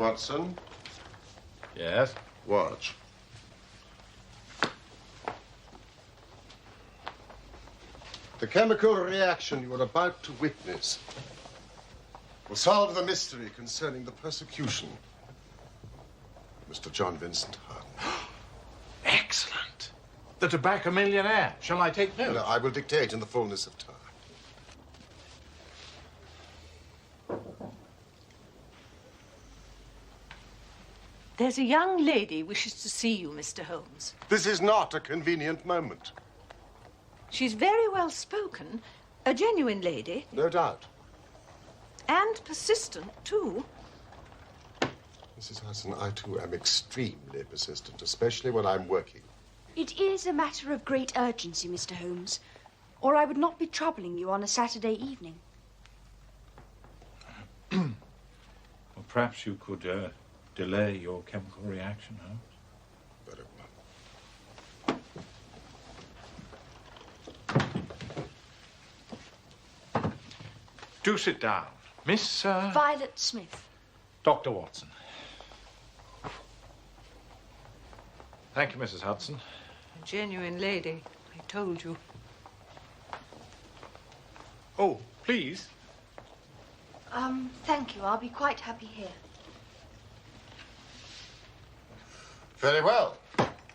Watson? Yes? Watch. The chemical reaction you are about to witness will solve the mystery concerning the persecution of Mr. John Vincent Hardin. Excellent. The tobacco millionaire. Shall I take note? No, I will dictate in the fullness of time. There's a young lady wishes to see you, Mr. Holmes. This is not a convenient moment. She's very well spoken, a genuine lady. No doubt. And persistent, too. Mrs. Hudson, I, too, am extremely persistent, especially when I'm working. It is a matter of great urgency, Mr. Holmes, or I would not be troubling you on a Saturday evening. Well, perhaps you could delay your chemical reaction, Holmes. Very well. Do sit down. Miss... Violet Smith. Dr. Watson. Thank you, Mrs. Hudson. A genuine lady, I told you. Oh, please. Thank you. I'll be quite happy here. Very well.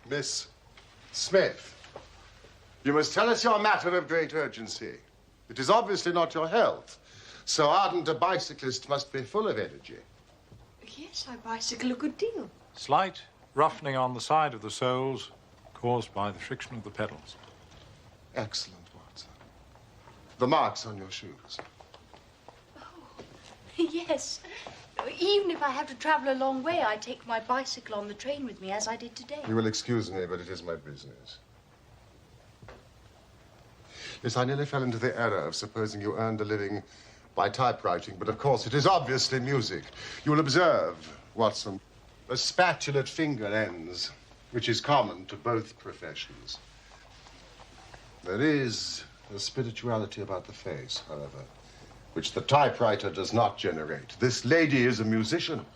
Miss Smith, you must tell us your matter of great urgency. It is obviously not your health. So ardent a bicyclist must be full of energy. Yes, I bicycle a good deal. Slight roughening on the side of the soles caused by the friction of the pedals. Excellent, Watson. The marks on your shoes. Oh, yes. Even if I have to travel a long way, I take my bicycle on the train with me, as I did today. You will excuse me, but it is my business. Yes, I nearly fell into the error of supposing you earned a living by typewriting, but of course it is obviously music. You will observe, Watson, a spatulate finger ends, which is common to both professions. There is a spirituality about the face, however, which the typewriter does not generate. This lady is a musician.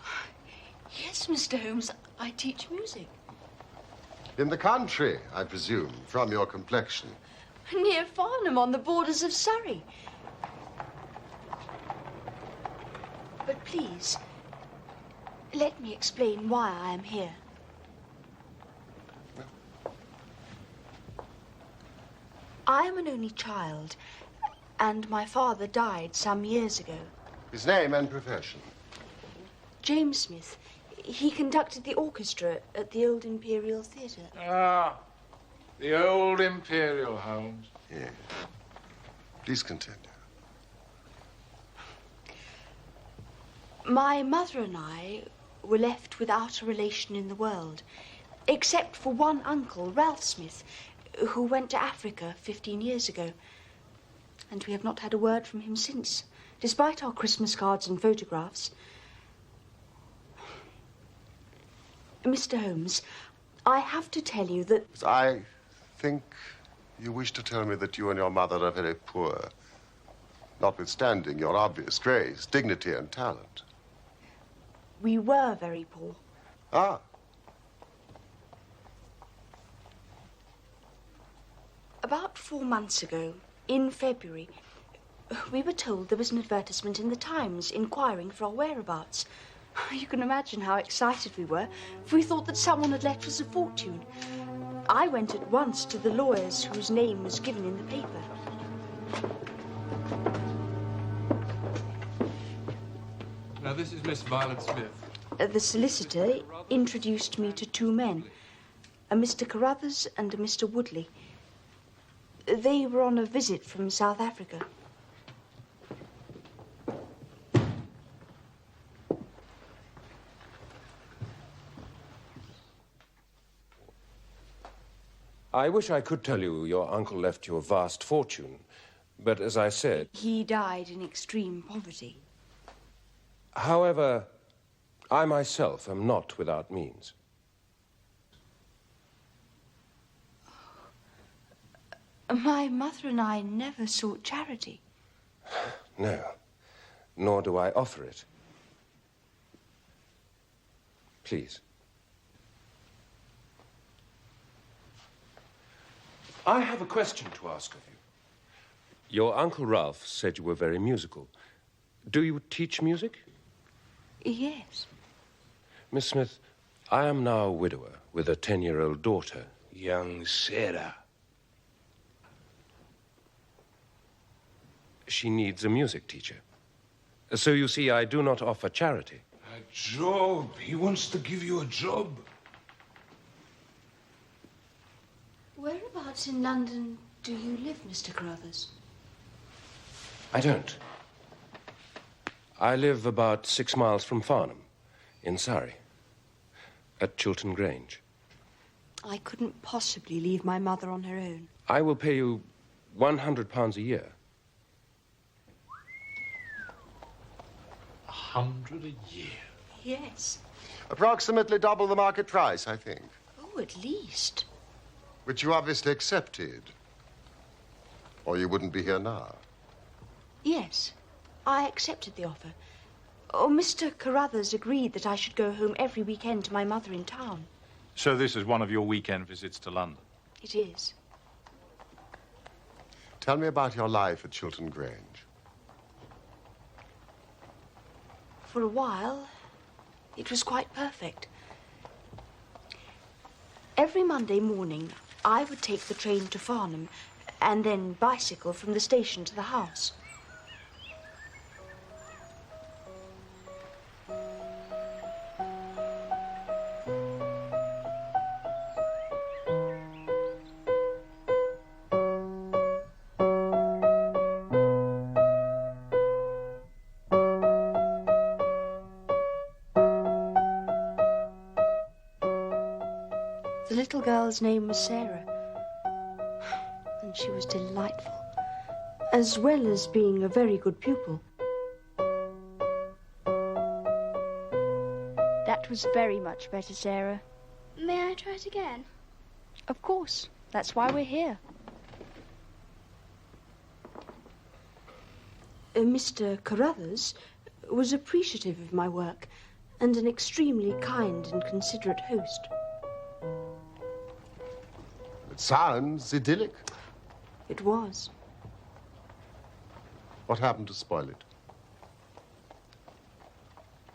Yes, Mr. Holmes, I teach music. In the country, I presume, from your complexion. Near Farnham, on the borders of Surrey. But please, let me explain why I am here. I am an only child, and my father died some years ago. His name and profession? James Smith. He conducted the orchestra at the Old Imperial Theatre. Ah, the Old Imperial, Holmes. Yes. Please continue. My mother and I were left without a relation in the world, except for one uncle, Ralph Smith, who went to Africa 15 years ago. And we have not had a word from him since, despite our Christmas cards and photographs. Mr. Holmes, I have to tell you that... I think you wish to tell me that you and your mother are very poor, notwithstanding your obvious grace, dignity, and talent. We were very poor. Ah. About 4 months ago, in February, we were told there was an advertisement in the Times inquiring for our whereabouts. You can imagine how excited we were, for we thought that someone had left us a fortune. I went at once to the lawyers whose name was given in the paper. Now, this is Miss Violet Smith. The solicitor introduced me to 2 men, a Mr. Carruthers and a Mr. Woodley. They were on a visit from South Africa. I wish I could tell you your uncle left you a vast fortune, but as I said... He died in extreme poverty. However, I myself am not without means. My mother and I never sought charity. No, nor do I offer it. Please. I have a question to ask of you. Your Uncle Ralph said you were very musical. Do you teach music? Yes. Miss Smith, I am now a widower with a 10-year-old daughter. Young Sarah. She needs a music teacher. So you see, I do not offer charity. A job. He wants to give you a job. Whereabouts in London do you live, Mr. Carruthers? I don't. I live about 6 miles from Farnham, in Surrey, at Chiltern Grange. I couldn't possibly leave my mother on her own. I will pay you £100 a year. 100 a year? Yes. Approximately double the market price, I think. Oh, at least. Which you obviously accepted. Or you wouldn't be here now. Yes, I accepted the offer. Oh, Mr. Carruthers agreed that I should go home every weekend to my mother in town. So this is one of your weekend visits to London? It is. Tell me about your life at Chiltern Grange. For a while, it was quite perfect. Every Monday morning, I would take the train to Farnham and then bicycle from the station to the house. The little girl's name was Sarah, and she was delightful, as well as being a very good pupil. That was very much better, Sarah. May I try it again? Of course. That's why we're here. Mr. Carruthers was appreciative of my work and an extremely kind and considerate host. It sounds idyllic. It was. What happened to spoil it?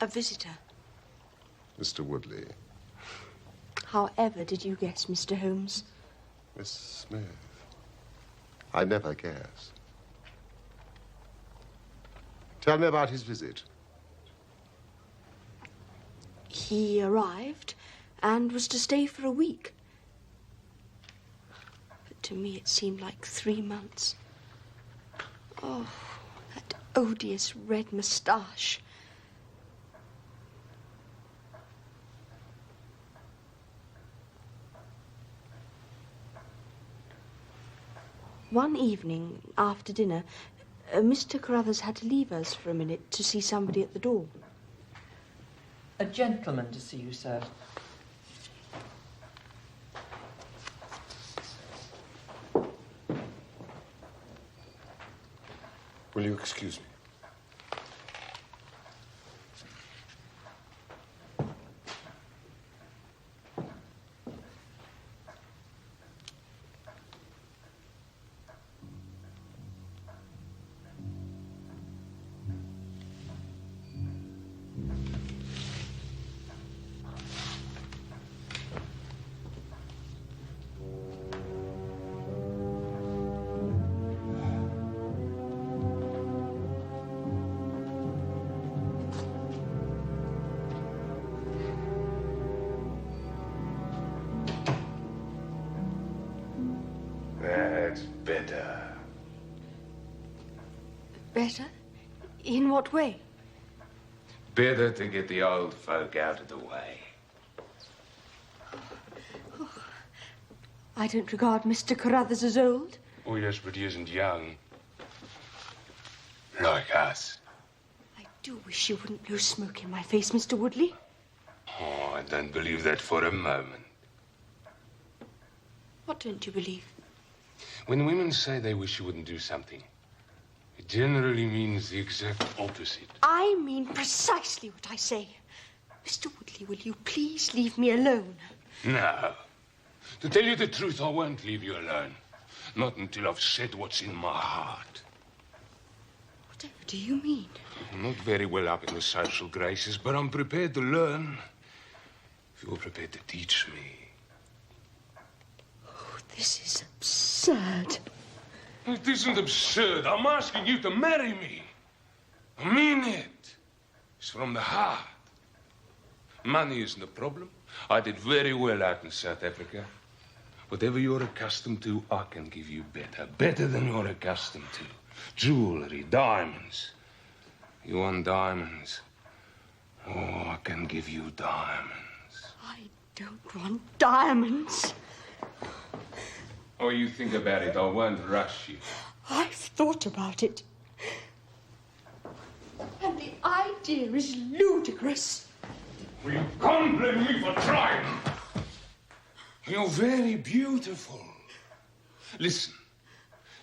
A visitor. Mr. Woodley. However did you guess, Mr. Holmes? Miss Smith. I never guess. Tell me about his visit. He arrived and was to stay for a week. But to me it seemed like 3 months. Oh, that odious red moustache. One evening, after dinner, Mr. Carruthers had to leave us for a minute to see somebody at the door. A gentleman to see you, sir. Will you excuse me? That's better. Better? In what way? Better to get the old folk out of the way. I don't regard Mr. Carruthers as old. Oh, yes, but he isn't young. Like us. I do wish you wouldn't blow smoke in my face, Mr. Woodley. Oh, I don't believe that for a moment. What don't you believe? When women say they wish you wouldn't do something, it generally means the exact opposite. I mean precisely what I say. Mr. Woodley, will you please leave me alone? No. To tell you the truth, I won't leave you alone. Not until I've said what's in my heart. Whatever do you mean? I'm not very well up in the social graces, but I'm prepared to learn. If you're prepared to teach me. Oh, this is absurd. It isn't absurd. I'm asking you to marry me. I mean it. It's from the heart. Money isn't a problem. I did very well out in South Africa. Whatever you're accustomed to, I can give you better. Better than you're accustomed to. Jewelry, diamonds. You want diamonds? Oh, I can give you diamonds. I don't want diamonds. Oh, you think about it. I won't rush you. I've thought about it. And the idea is ludicrous. Well, you can't blame me for trying. You're very beautiful. Listen,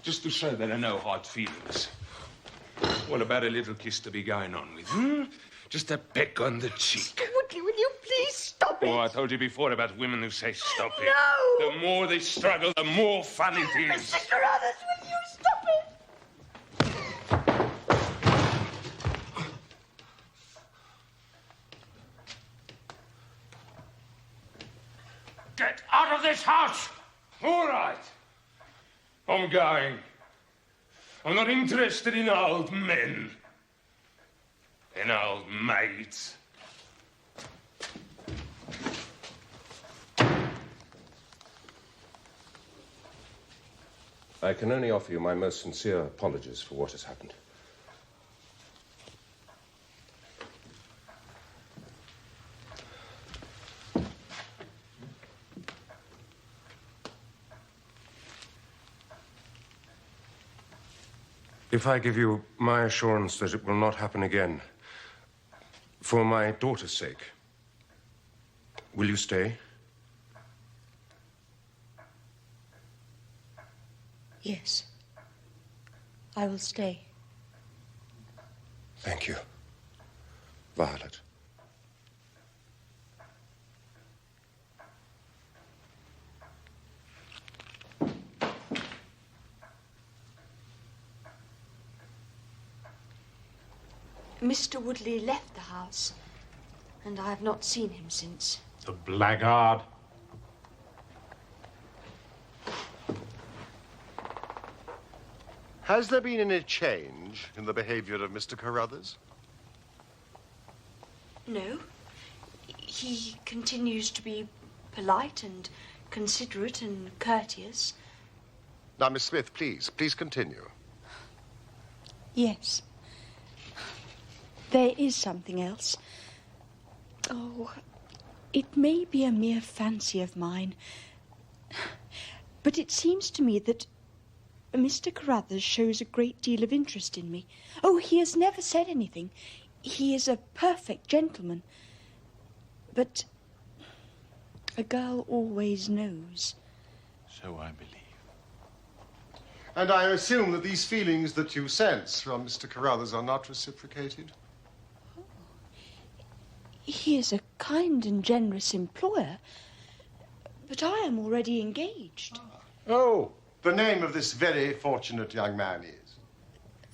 just to show that I know hard feelings. What about a little kiss to be going on with, Just a peck on the cheek. Woodley, will you please stop it? Oh, I told you before about women who say stop it. No! The more they struggle, the more fun it is. Mr. Carruthers, will you stop it? Get out of this house! All right. I'm going. I'm not interested in old men. In old maids. I can only offer you my most sincere apologies for what has happened. If I give you my assurance that it will not happen again, for my daughter's sake, will you stay? Yes. I will stay. Thank you, Violet. Mr. Woodley left the house, and I have not seen him since. The blackguard. Has there been any change in the behavior of Mr. Carruthers? No. He continues to be polite and considerate and courteous. Now, Miss Smith, please continue. Yes. There is something else. Oh, it may be a mere fancy of mine, but it seems to me that Mr. Carruthers shows a great deal of interest in me. Oh, he has never said anything. He is a perfect gentleman. But a girl always knows. So I believe. And I assume that these feelings that you sense from Mr. Carruthers are not reciprocated? Oh. He is a kind and generous employer, but I am already engaged. Oh, the name of this very fortunate young man is?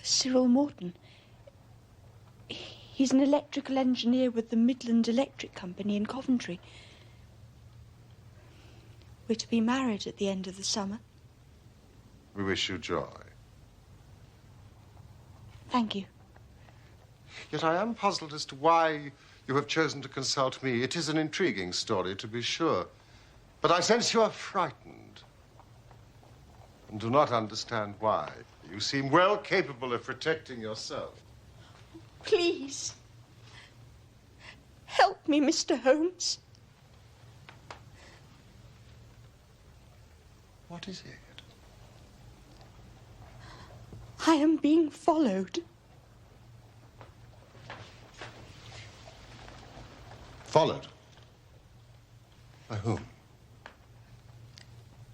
Cyril Morton. He's an electrical engineer with the Midland Electric Company in Coventry. We're to be married at the end of the summer. We wish you joy. Thank you. Yet I am puzzled as to why you have chosen to consult me. It is an intriguing story, to be sure. But I sense you are frightened. And do not understand why. You seem well capable of protecting yourself. Please. Help me, Mr. Holmes. What is it? I am being followed. Followed? By whom?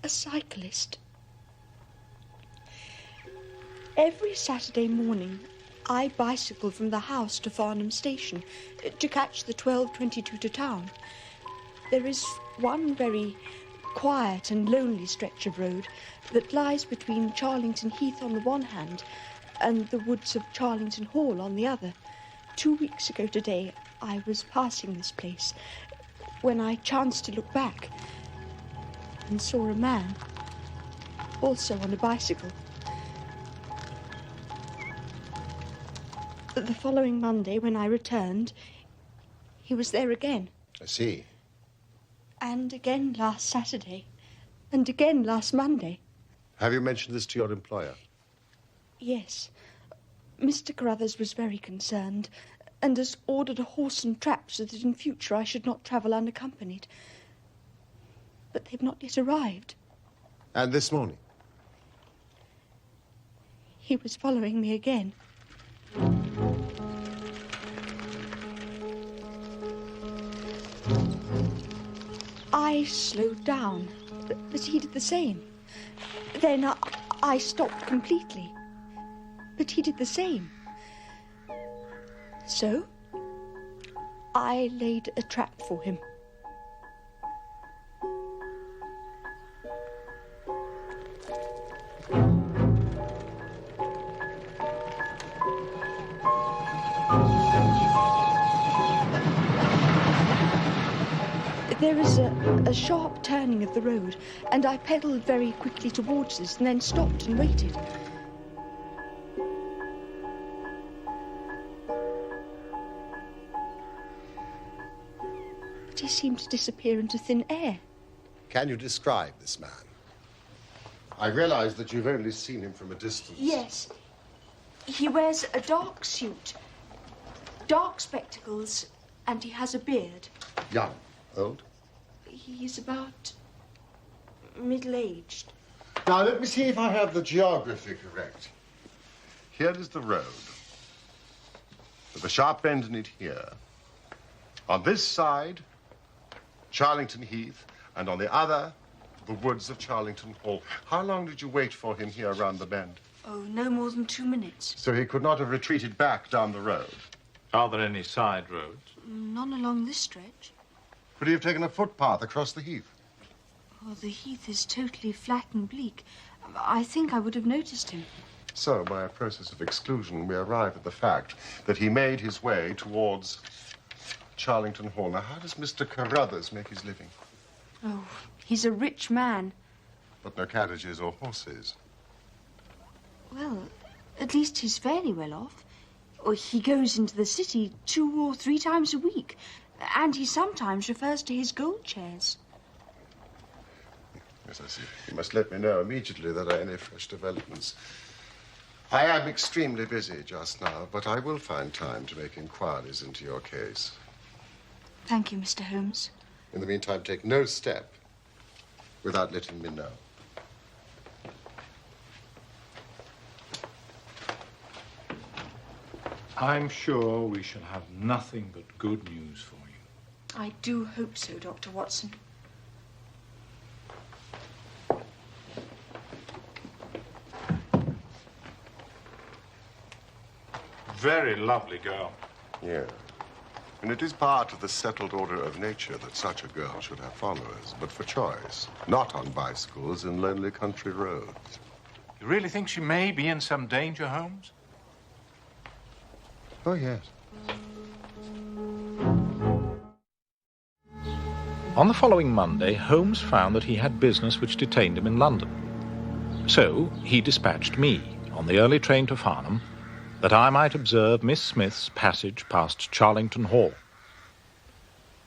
A cyclist. Every Saturday morning, I bicycle from the house to Farnham Station to catch the 12:22 to town. There is one very quiet and lonely stretch of road that lies between Charlington Heath on the one hand and the woods of Charlington Hall on the other. 2 weeks ago today, I was passing this place when I chanced to look back and saw a man, also on a bicycle. The following Monday, when I returned, he was there again. I see. And again last Saturday. And again last Monday. Have you mentioned this to your employer? Yes. Mr. Carruthers was very concerned and has ordered a horse and trap so that in future I should not travel unaccompanied. But they've not yet arrived. And this morning? He was following me again. I slowed down, but he did the same. Then I stopped completely, but he did the same. So, I laid a trap for him. There is a sharp turning of the road, and I pedalled very quickly towards this and then stopped and waited. But he seemed to disappear into thin air. Can you describe this man? I realize that you've only seen him from a distance. Yes. He wears a dark suit, dark spectacles, and he has a beard. Young? Old? He is about middle-aged. Now, let me see if I have the geography correct. Here is the road, with a sharp bend in it here. On this side, Charlington Heath, and on the other, the woods of Charlington Hall. How long did you wait for him here around the bend? Oh, no more than 2 minutes. So he could not have retreated back down the road? Are there any side roads? None along this stretch. Could he have taken a footpath across the heath? Oh, the heath is totally flat and bleak. I think I would have noticed him. So, by a process of exclusion, we arrive at the fact that he made his way towards Charlington Hall. Now, how does Mr. Carruthers make his living? Oh, he's a rich man. But no carriages or horses. Well, at least he's fairly well off. Or he goes into the city 2 or 3 times a week. And he sometimes refers to his gold chairs. Yes, I see. You must let me know immediately that there are any fresh developments. I am extremely busy just now, but I will find time to make inquiries into your case. Thank you, Mr. Holmes. In the meantime, take no step without letting me know. I'm sure we shall have nothing but good news for you. I do hope so, Dr. Watson. Very lovely girl. Yeah. And it is part of the settled order of nature that such a girl should have followers, but for choice, not on bicycles in lonely country roads. You really think she may be in some danger, Holmes? Oh, yes. On the following Monday, Holmes found that he had business which detained him in London. So he dispatched me on the early train to Farnham that I might observe Miss Smith's passage past Charlington Hall.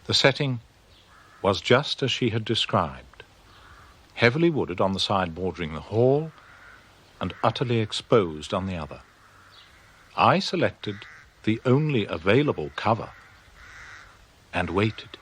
The setting was just as she had described, heavily wooded on the side bordering the hall and utterly exposed on the other. I selected the only available cover and waited.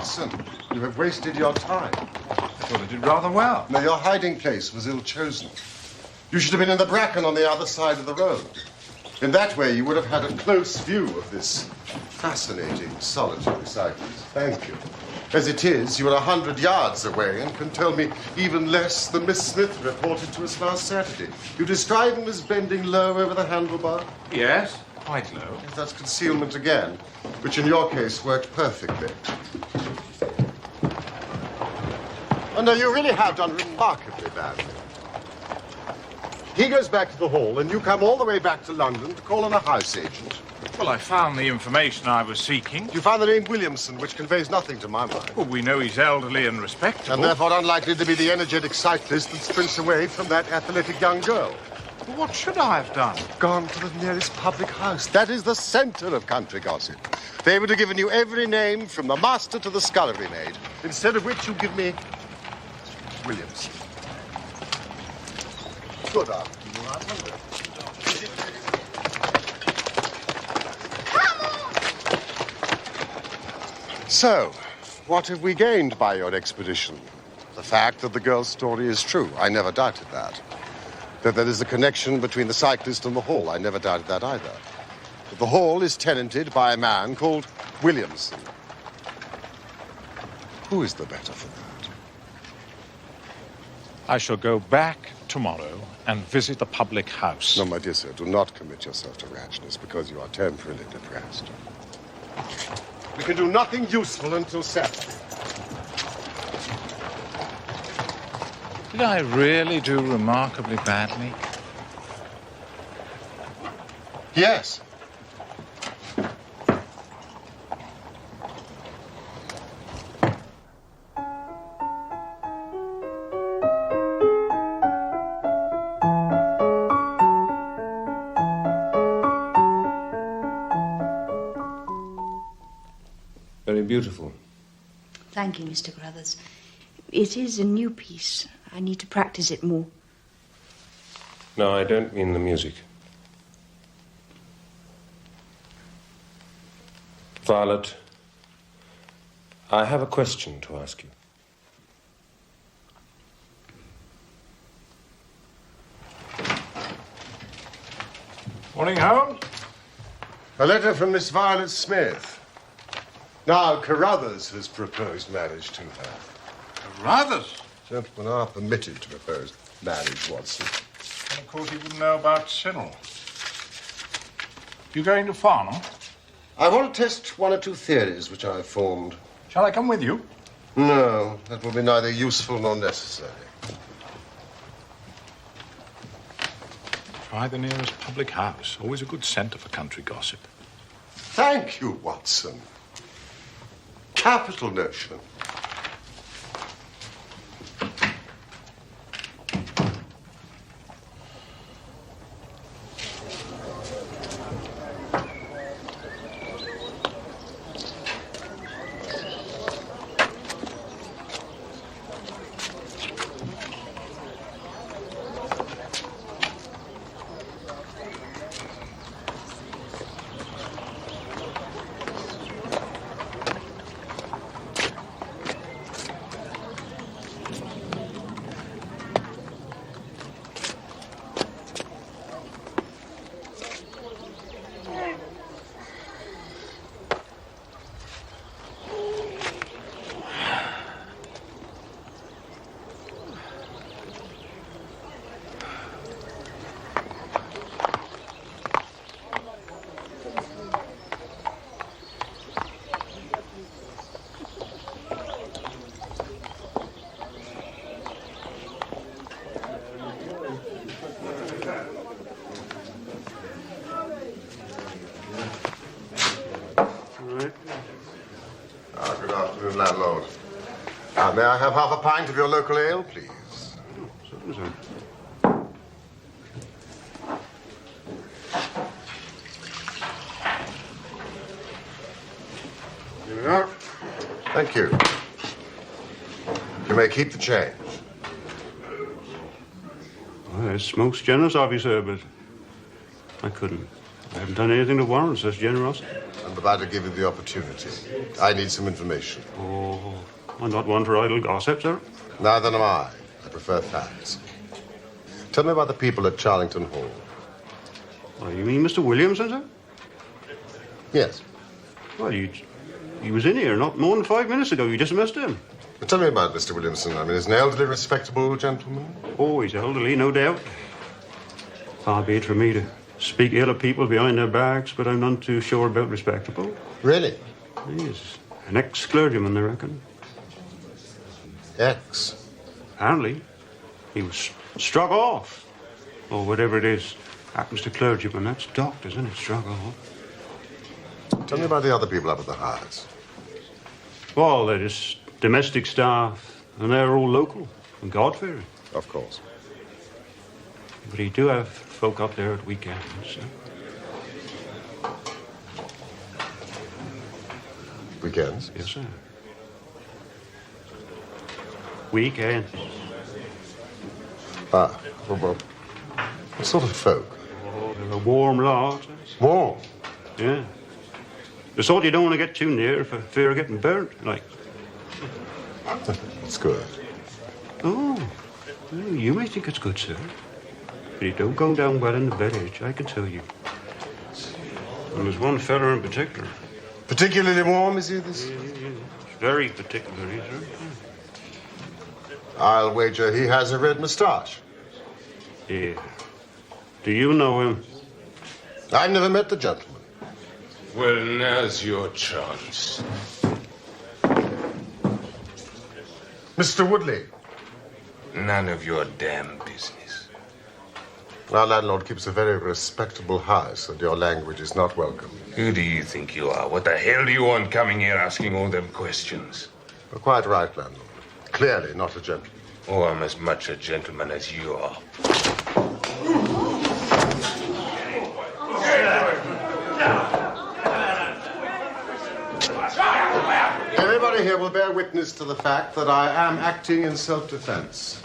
Watson, you have wasted your time. I thought I did rather well. No, your hiding place was ill-chosen. You should have been in the bracken on the other side of the road. In that way, you would have had a close view of this fascinating, solitary cyclist. Thank you. As it is, you are 100 yards away and can tell me even less than Miss Smith reported to us last Saturday. You describe him as bending low over the handlebar? Yes, quite low. Yes, that's concealment again, which in your case worked perfectly. Oh, no, you really have done remarkably badly. He goes back to the Hall, and you come all the way back to London to call on a house agent. Well, I found the information I was seeking. You found the name Williamson, which conveys nothing to my mind. Well, we know he's elderly and respectable. And therefore unlikely to be the energetic cyclist that sprints away from that athletic young girl. Well, what should I have done? Gone to the nearest public house. That is the centre of country gossip. They would have given you every name from the master to the scullery maid. Instead of which you give me Williamson. Good afternoon, I wonder. So, what have we gained by your expedition? The fact that the girl's story is true. I never doubted that. That there is a connection between the cyclist and the Hall. I never doubted that either. That the Hall is tenanted by a man called Williamson. Who is the better for that? I shall go back tomorrow and visit the public house. No, my dear sir, do not commit yourself to rashness because you are temporarily depressed. We can do nothing useful until Saturday. Did I really do remarkably badly? Yes. Very beautiful. Thank you, Mr. Crothers. It is a new piece. I need to practice it more. No, I don't mean the music. Violet, I have a question to ask you. Morning, Holmes. A letter from Miss Violet Smith. Now, Carruthers has proposed marriage to her. Carruthers? Gentlemen are permitted to propose marriage, Watson. And of course, he wouldn't know about Sinhala. You going to Farnham? I want to test one or two theories which I have formed. Shall I come with you? No, that will be neither useful nor necessary. Try the nearest public house. Always a good centre for country gossip. Thank you, Watson. Capital notion. Good afternoon, landlord. May I have half a pint of your local ale, please? Certainly, sir. Here we are. Thank you. You may keep the change. Well, it's most generous of you, sir, but I couldn't. I haven't done anything to warrant such generosity. I'm about to give you the opportunity. I need some information. Oh, I'm not one for idle gossip, sir. Neither am I. I prefer facts. Tell me about the people at Charlington Hall. Oh, you mean Mr. Williamson, sir? Yes. Well, he was in here not more than 5 minutes ago. You just missed him. But tell me about Mr. Williamson. I mean, he's an elderly, respectable gentleman. Oh, he's elderly, no doubt. Far be it from me to speak ill of people behind their backs, but I'm none too sure about respectable. Really? He's an ex-clergyman, I reckon. Ex? Apparently. He was struck off. Or whatever it is happens to clergymen. That's doctors, isn't it? Struck off. Tell me about the other people up at the house. Well, they're just domestic staff, and they're all local and God-fearing. Of course. But he do have folk up there at weekends, so. Weekends? Yes, sir. Weekends. Ah, well, what sort of folk? Oh, they're a warm lot. Warm? Yeah. The sort you don't want to get too near for fear of getting burnt, like. That's good. Oh, well, you may think it's good, sir. But it don't go down well in the bed edge, I can tell you. And there's one fella in particular. Particularly warm, is he, this? Very particular, is he? I'll wager he has a red moustache. Yeah. Do you know him? I've never met the gentleman. Well, now's your chance. Mr. Woodley. None of your damn business. Our landlord keeps a very respectable house, and your language is not welcome. Who do you think you are? What the hell do you want coming here asking all them questions? You're quite right, landlord. Clearly not a gentleman. Oh, I'm as much a gentleman as you are. Everybody here will bear witness to the fact that I am acting in self-defense.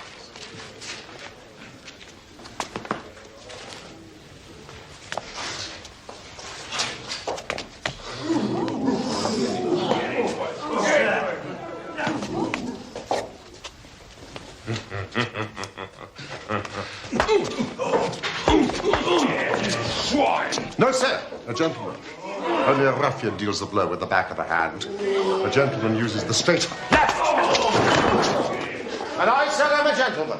No, sir. A gentleman. Only a ruffian deals the blow with the back of the hand. A gentleman uses the straight left. And I said I'm a gentleman.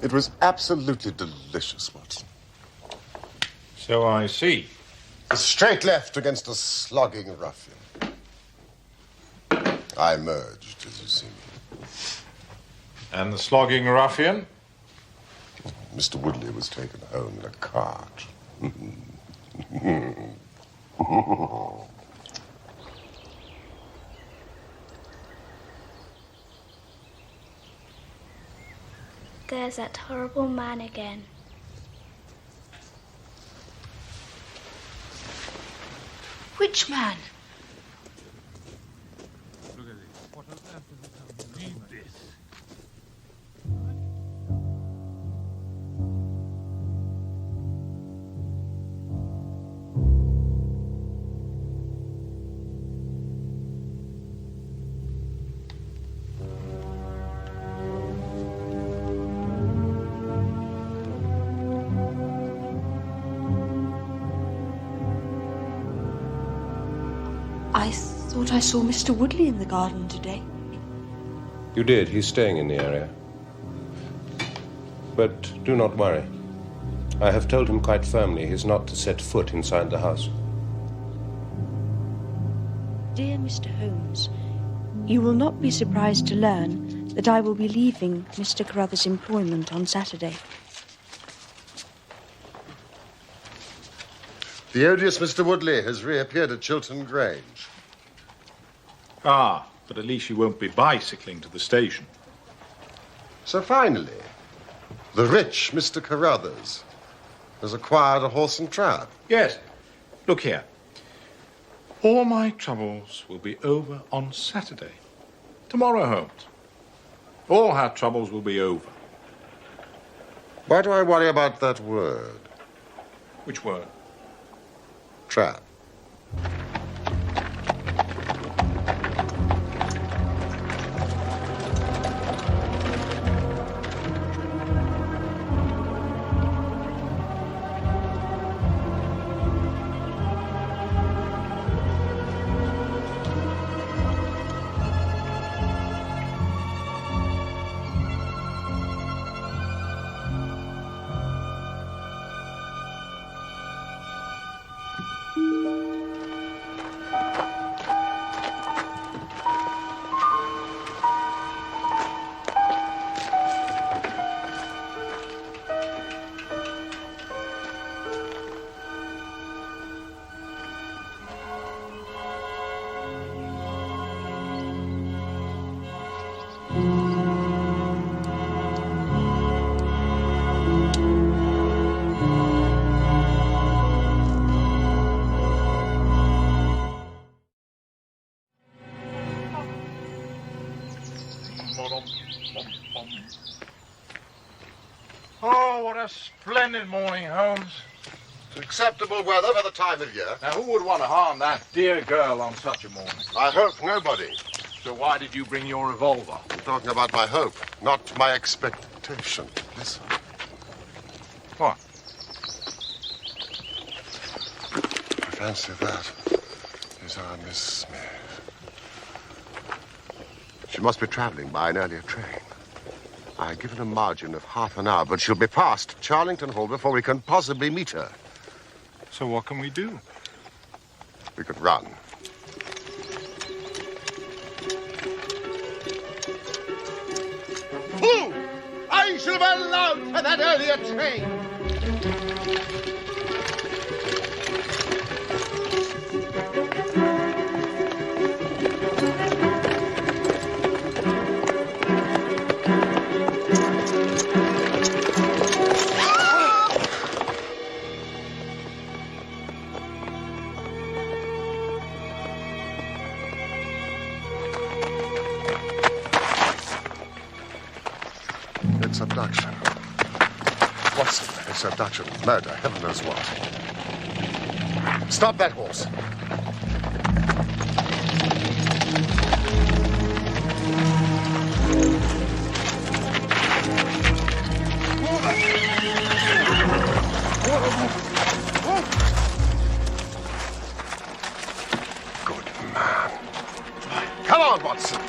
It was absolutely delicious, Watson. So I see. A straight left against a slogging ruffian. I emerged, as you see. And the slogging ruffian? Mr. Woodley was taken home in a cart. There's that horrible man again. Which man? Look at this. What on earth does it come to read this? I thought I saw Mr. Woodley in the garden today. You did. He's staying in the area. But do not worry. I have told him quite firmly he's not to set foot inside the house. Dear Mr. Holmes, you will not be surprised to learn that I will be leaving Mr. Carruthers' employment on Saturday. The odious Mr. Woodley has reappeared at Chiltern Grange. Ah, but at least you won't be bicycling to the station. So finally, the rich Mr. Carruthers has acquired a horse and trap. Yes. Look here. All my troubles will be over on Saturday. Tomorrow, Holmes. All our troubles will be over. Why do I worry about that word? Which word? Trap. Oh, what a splendid morning, Holmes. It's acceptable weather for the time of year. Now, who would want to harm that dear girl on such a morning? I hope nobody. So why did you bring your revolver? I'm talking about my hope, not my expectation. Listen. What? I fancy that is our Miss Smith. She must be travelling by an earlier train. I've given a margin of half an hour, but she'll be past Charlington Hall before we can possibly meet her. So what can we do? We could run. Who? I should have allowed for that earlier train. It's abduction. Watson, it's abduction. Murder, heaven knows what. Stop that horse. Good man. Come on, Watson.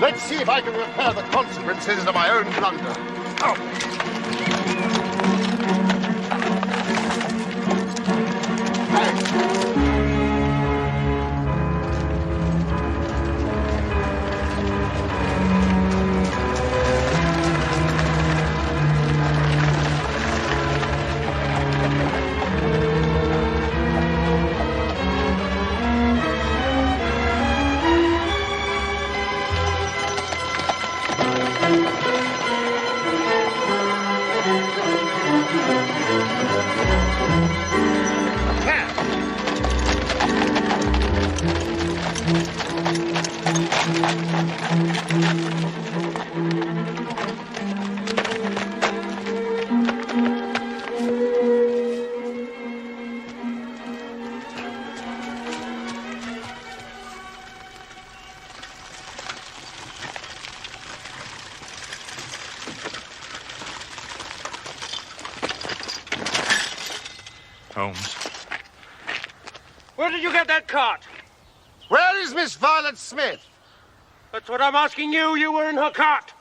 Let's see if I can repair the consequences of my own blunder. Out. Holmes. Where did you get that cart? Where is Miss Violet Smith? That's what I'm asking you. You were in her cart.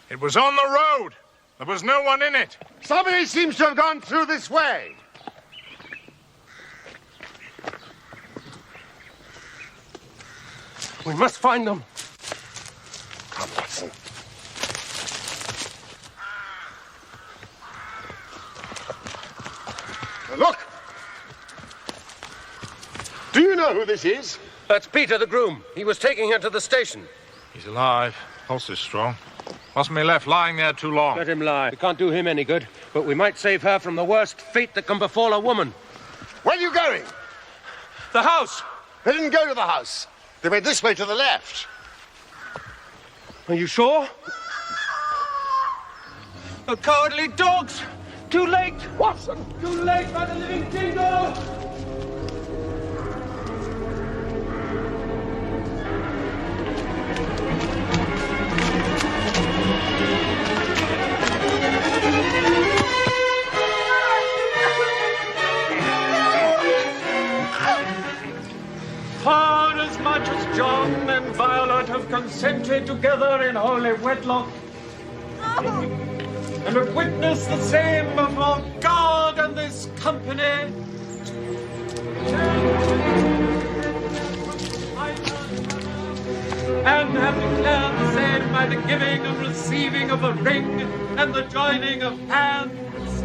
It was on the road. There was no one in it. Somebody seems to have gone through this way. We must find them. Come, Watson. Look! Do you know who this is? That's Peter, the groom. He was taking her to the station. He's alive. Pulse is strong. Mustn't be left lying there too long. Let him lie. We can't do him any good, but we might save her from the worst fate that can befall a woman. Where are you going? The house! They didn't go to the house. They went this way to the left. Are you sure? The cowardly dogs! Too late! Watson! Too late by the living dingo! For as much as John and Violet have consented together in holy wedlock, and have witnessed the same before God and this company, and have declared the same by the giving and receiving of a ring and the joining of hands,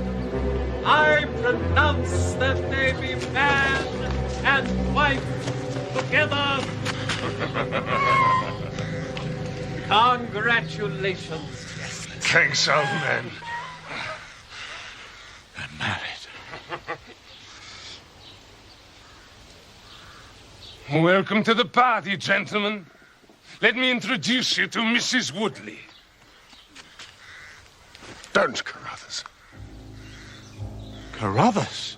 I pronounce that they be man and wife together. Congratulations. Thanks, old man. They're married. Welcome to the party, gentlemen. Let me introduce you to Mrs. Woodley. Don't, Carruthers. Carruthers?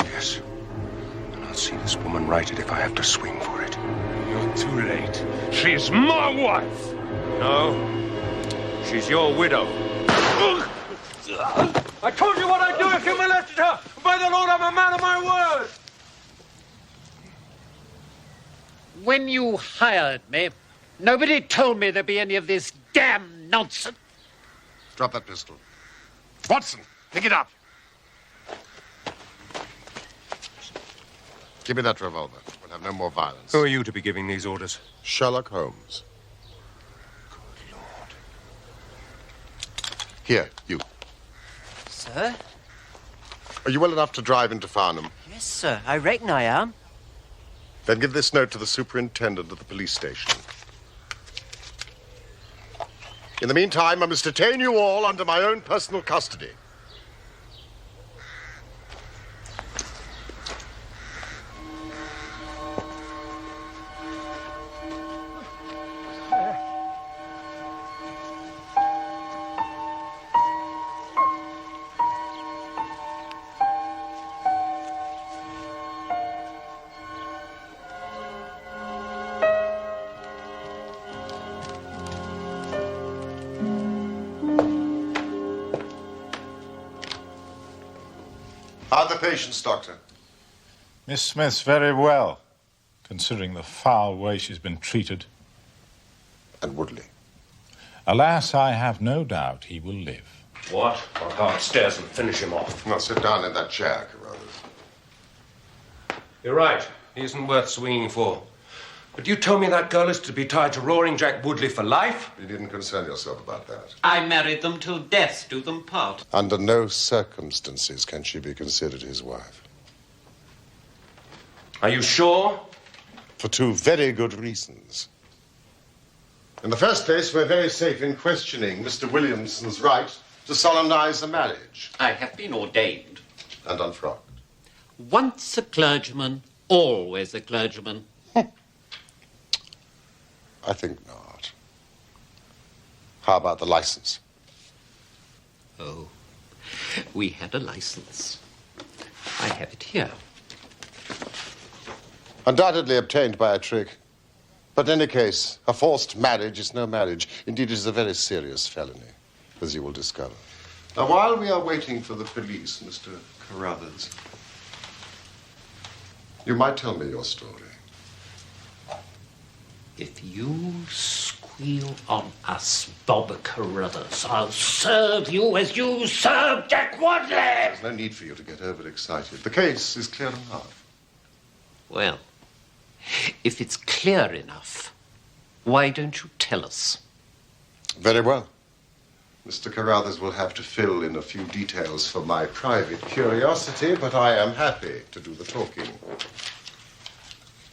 Yes. And I'll see this woman righted if I have to swing for it. You're too late. She is my wife. No. She's your widow. I told you what I'd do if you molested her. By the Lord, I'm a man of my word. When you hired me, nobody told me there'd be any of this damn nonsense. Drop that pistol. Watson, pick it up. Give me that revolver. We'll have no more violence. Who are you to be giving these orders? Sherlock Holmes. Good Lord. Here, you. Sir? Are you well enough to drive into Farnham? Yes, sir. I reckon I am. Then give this note to the superintendent of the police station. In the meantime, I must detain you all under my own personal custody. How are the patients, Doctor? Miss Smith's very well, considering the foul way she's been treated. And Woodley? Alas, I have no doubt he will live. What? I'll go upstairs and finish him off. Now sit down in that chair, Carruthers. You're right. He isn't worth swinging for. But you told me that girl is to be tied to Roaring Jack Woodley for life? You needn't concern yourself about that. I married them till death do them part. Under no circumstances can she be considered his wife. Are you sure? For two very good reasons. In the first place, we're very safe in questioning Mr. Williamson's right to solemnize the marriage. I have been ordained. And unfrocked. Once a clergyman, always a clergyman. I think not. How about the license? Oh, we had a license. I have it here. Undoubtedly obtained by a trick. But in any case, a forced marriage is no marriage. Indeed, it is a very serious felony, as you will discover. Now, while we are waiting for the police, Mr. Carruthers, you might tell me your story. If you squeal on us, Bob Carruthers, I'll serve you as you served Jack Woodley. There's no need for you to get overexcited. The case is clear enough. Well, if it's clear enough, Why don't you tell us? Very well. Mr. Carruthers will have to fill in a few details for my private curiosity, but I am happy to do the talking.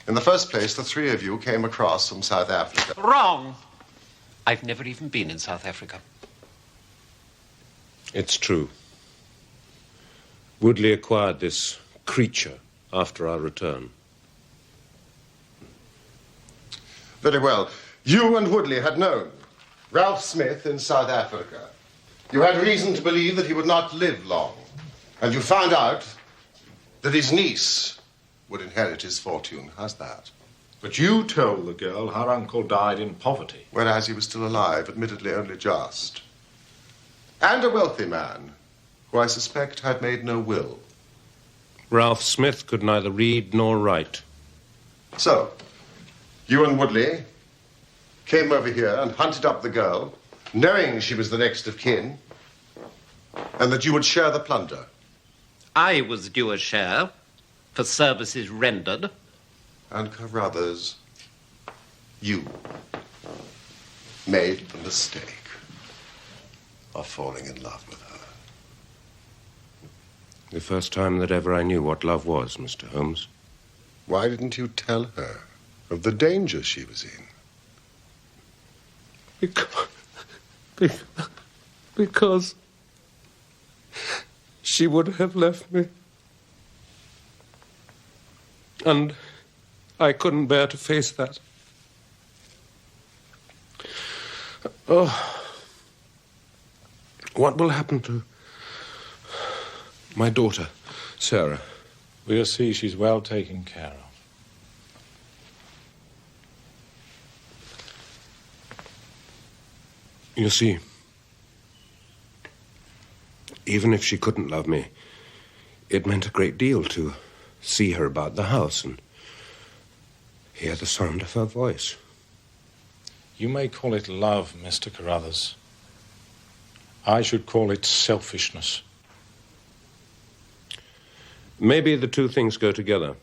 In the first place, the three of you came across from South Africa. Wrong! I've never even been in South Africa. It's true. Woodley acquired this creature after our return. Very well. You and Woodley had known Ralph Smith in South Africa. You had reason to believe that he would not live long. And you found out that his niece would inherit his fortune. How's that? But you told the girl her uncle died in poverty. Whereas he was still alive, admittedly only just. And a wealthy man, who I suspect had made no will. Ralph Smith could neither read nor write. So, you and Woodley came over here and hunted up the girl, knowing she was the next of kin, and that you would share the plunder. I was due a share for services rendered. And Carruthers, you made the mistake of falling in love with her. The first time that ever I knew what love was, Mr. Holmes. Why didn't you tell her of the danger she was in? Because she would have left me. And I couldn't bear to face that. Oh, what will happen to my daughter, Sarah? We'll see she's well taken care of. You see, even if she couldn't love me, it meant a great deal to see her about the house and hear the sound of her voice. You may call it love, Mr. Carruthers. I should call it selfishness. Maybe the two things go together.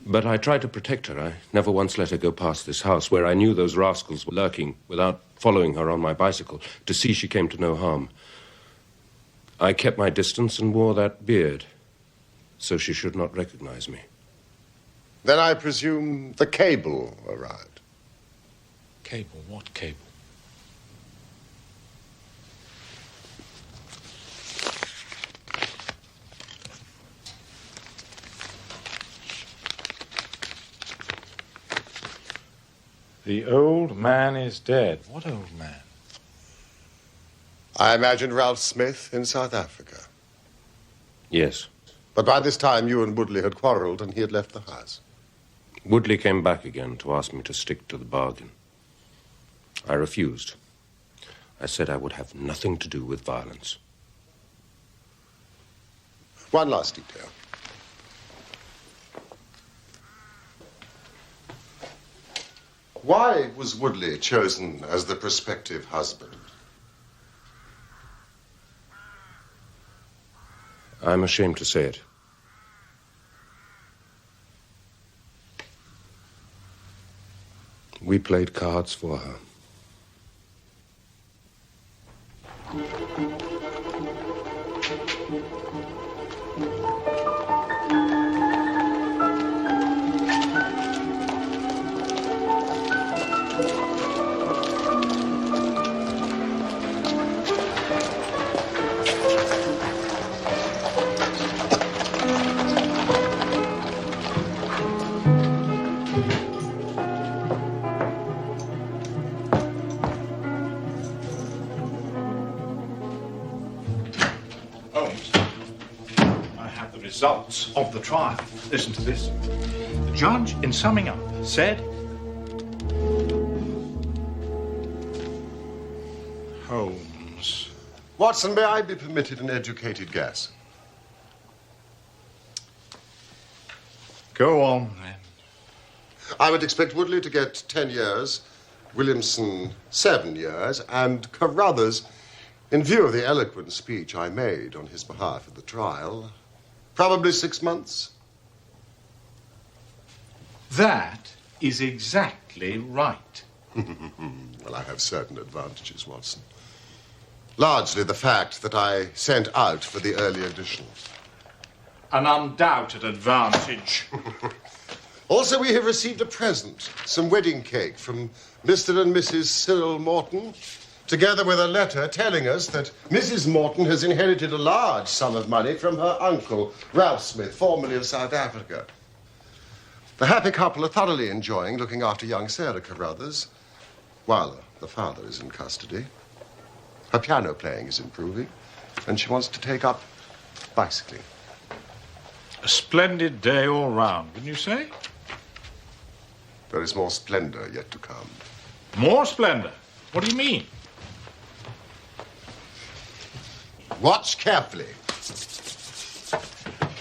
But I tried to protect her. I never once let her go past this house where I knew those rascals were lurking without following her on my bicycle to see she came to no harm. I kept my distance and wore that beard so she should not recognize me. Then I presume the cable arrived. Cable? What cable? The old man is dead. What old man? I imagine Ralph Smith in South Africa. Yes. But by this time, you and Woodley had quarreled and he had left the house. Woodley came back again to ask me to stick to the bargain. I refused. I said I would have nothing to do with violence. One last detail. Why was Woodley chosen as the prospective husband? I'm ashamed to say it. We played cards for her. Results of the trial. Listen to this. The judge, in summing up, said, Holmes. Watson, may I be permitted an educated guess? Go on, then. I would expect Woodley to get 10 years, Williamson 7 years, and Carruthers, in view of the eloquent speech I made on his behalf at the trial, probably 6 months. That is exactly right. Well, I have certain advantages, Watson. Largely the fact that I sent out for the early edition. An undoubted advantage. Also, we have received a present, some wedding cake from Mr. and Mrs. Cyril Morton, together with a letter telling us that Mrs. Morton has inherited a large sum of money from her uncle, Ralph Smith, formerly of South Africa. The happy couple are thoroughly enjoying looking after young Sarah Carruthers, while the father is in custody. Her piano playing is improving, and she wants to take up bicycling. A splendid day all round, wouldn't you say? There is more splendor yet to come. More splendor? What do you mean? Watch carefully.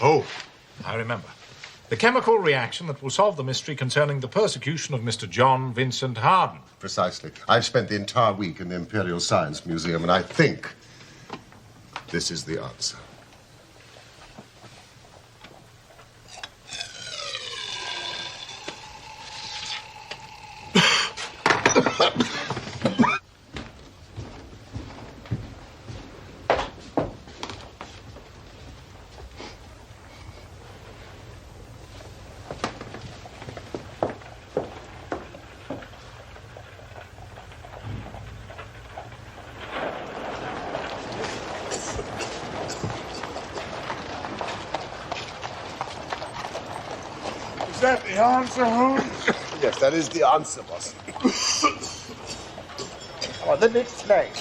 Oh, I remember. The chemical reaction that will solve the mystery concerning the persecution of Mr. John Vincent Harden. Precisely. I've spent the entire week in the Imperial Science Museum, and I think this is the answer. Is that the answer, Holmes? Yes, that is the answer, boss. Oh, then explain.